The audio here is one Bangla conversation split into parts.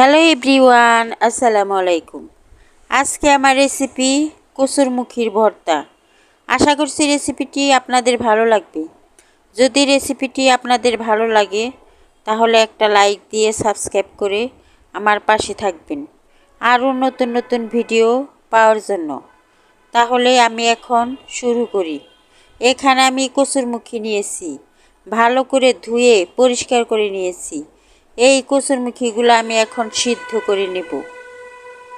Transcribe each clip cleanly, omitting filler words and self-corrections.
হ্যালো এভরিওয়ান, আসসালামু আলাইকুম। আজকে আমার রেসিপি কসুরমুখীর ভর্তা। আশা করছি রেসিপিটি আপনাদের ভালো লাগবে। যদি রেসিপিটি আপনাদের ভালো লাগে তাহলে একটা লাইক দিয়ে সাবস্ক্রাইব করে আমার পাশে থাকবেন আরও নতুন নতুন ভিডিও পাওয়ার জন্য। তাহলে আমি এখন শুরু করি। এখানে আমি কসুরমুখী নিয়েছি, ভালো করে ধুয়ে পরিষ্কার করে নিয়েছি। এই কসুরমুখীগুলো আমি এখন সিদ্ধ করে নেব।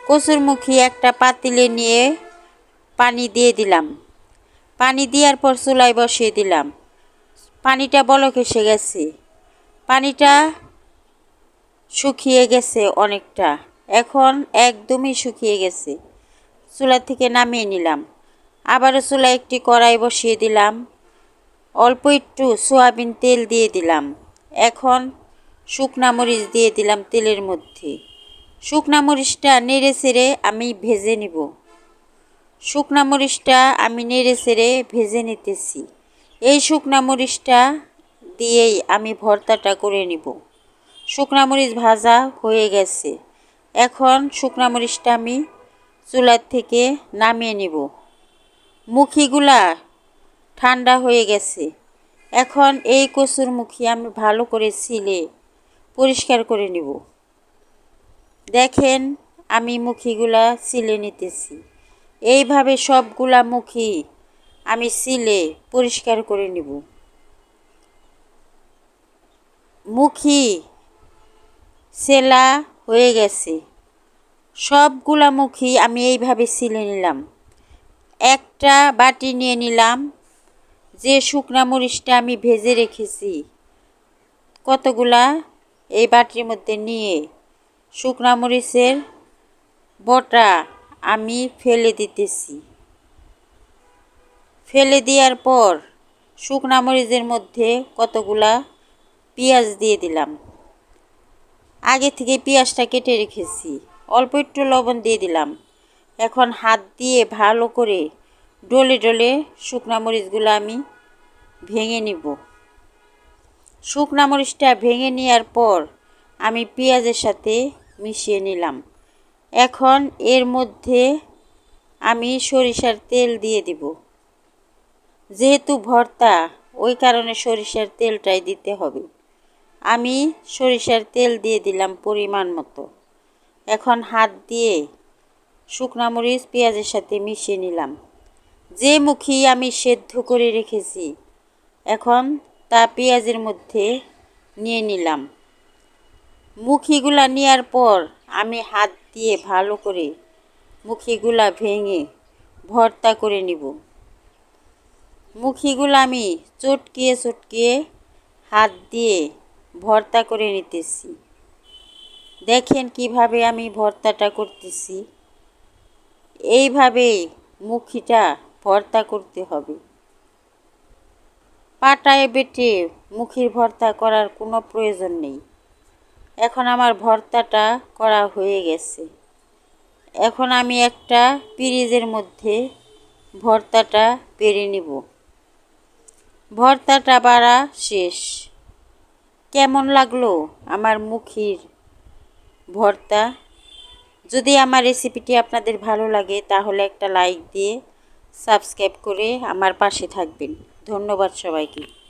কসুরমুখী একটা পাতিলে নিয়ে পানি দিয়ে দিলাম। পানি দেওয়ার পর চুলায় বসিয়ে দিলাম। পানিটা বলক এসে গেছে, পানিটা শুকিয়ে গেছে অনেকটা, এখন একদমই শুকিয়ে গেছে। চুলা থেকে নামিয়ে নিলাম। আবারও চুলায় একটি কড়াই বসিয়ে দিলাম। অল্প একটু সয়াবিন তেল দিয়ে দিলাম। এখন শুকনা মরিচ দিয়ে দিলাম তেলের মধ্যে। শুকনা মরিচটা নেড়ে চেড়ে আমি ভেজে নিব। শুকনা মরিচটা আমি নেড়ে চেড়ে ভেজে নিতেছি। এই শুকনা মরিচটা দিয়েই আমি ভর্তাটা করে নিব। শুকনা মরিচ ভাজা হয়ে গেছে। এখন শুকনা মরিচটা আমি চুলার থেকে নামিয়ে নিব। মুখিগুলা ঠান্ডা হয়ে গেছে। এখন এই কসুরমুখী আমি ভালো করে ছিলে পরিষ্কার করে নিব। দেখেন আমি মুখিগুলা ছিলে নিতেছি। এইভাবে সবগুলা মুখি আমি ছিলে পরিষ্কার করে নিব। মুখি সেলা হয়ে গেছে। সবগুলা মুখি আমি এইভাবে ছিলে নিলাম। একটা বাটি নিয়ে নিলাম। যে শুকনা মরিচটা আমি ভেজে রেখেছি কতগুলা এই বাটির মধ্যে নিয়ে শুকনা মরিচের বটা আমি ফেলে দিতেছি। ফেলে দেওয়ার পর শুকনা মরিচের মধ্যে কতগুলা পেঁয়াজ দিয়ে দিলাম। আগে থেকে পেঁয়াজটা কেটে রেখেছি। অল্প একটু লবণ দিয়ে দিলাম। এখন হাত দিয়ে ভালো করে ডলে ডলে শুকনা মরিচগুলো আমি ভেঙে নিব। শুকনা মরিচটা ভেঙে নেওয়ার পর আমি পেঁয়াজের সাথে মিশিয়ে নিলাম। এখন এর মধ্যে আমি সরিষার তেল দিয়ে দিব। যেহেতু ভর্তা ওই কারণে সরিষার তেলটাই দিতে হবে। আমি সরিষার তেল দিয়ে দিলাম পরিমাণ মতো। এখন হাত দিয়ে শুকনা মরিচ পেঁয়াজের সাথে মিশিয়ে নিলাম। যে মুখি আমি সেদ্ধ করে রেখেছি এখন তা পেঁয়াজের মধ্যে নিয়ে নিলাম। মুখিগুলা নেওয়ার পর আমি হাত দিয়ে ভালো করে মুখিগুলা ভেঙে ভর্তা করে নিব। মুখিগুলো আমি চটকিয়ে চটকিয়ে হাত দিয়ে ভর্তা করে নিতেছি। দেখেন কিভাবে আমি ভর্তাটা করতেছি। এইভাবেই মুখিটা ভর্তা করতে হবে। পাটায় বেটে মুখির ভর্তা করার কোনো প্রয়োজন নেই। এখন আমার ভর্তাটা করা হয়ে গেছে। এখন আমি একটা পিরিজের মধ্যে ভর্তাটা বেড়ে নিব। ভর্তাটা বাড়া শেষ। কেমন লাগলো আমার মুখির ভর্তা? যদি আমার রেসিপিটি আপনাদের ভালো লাগে তাহলে একটা লাইক দিয়ে সাবস্ক্রাইব করে আমার পাশে থাকবেন। ধন্যবাদ সবাইকে।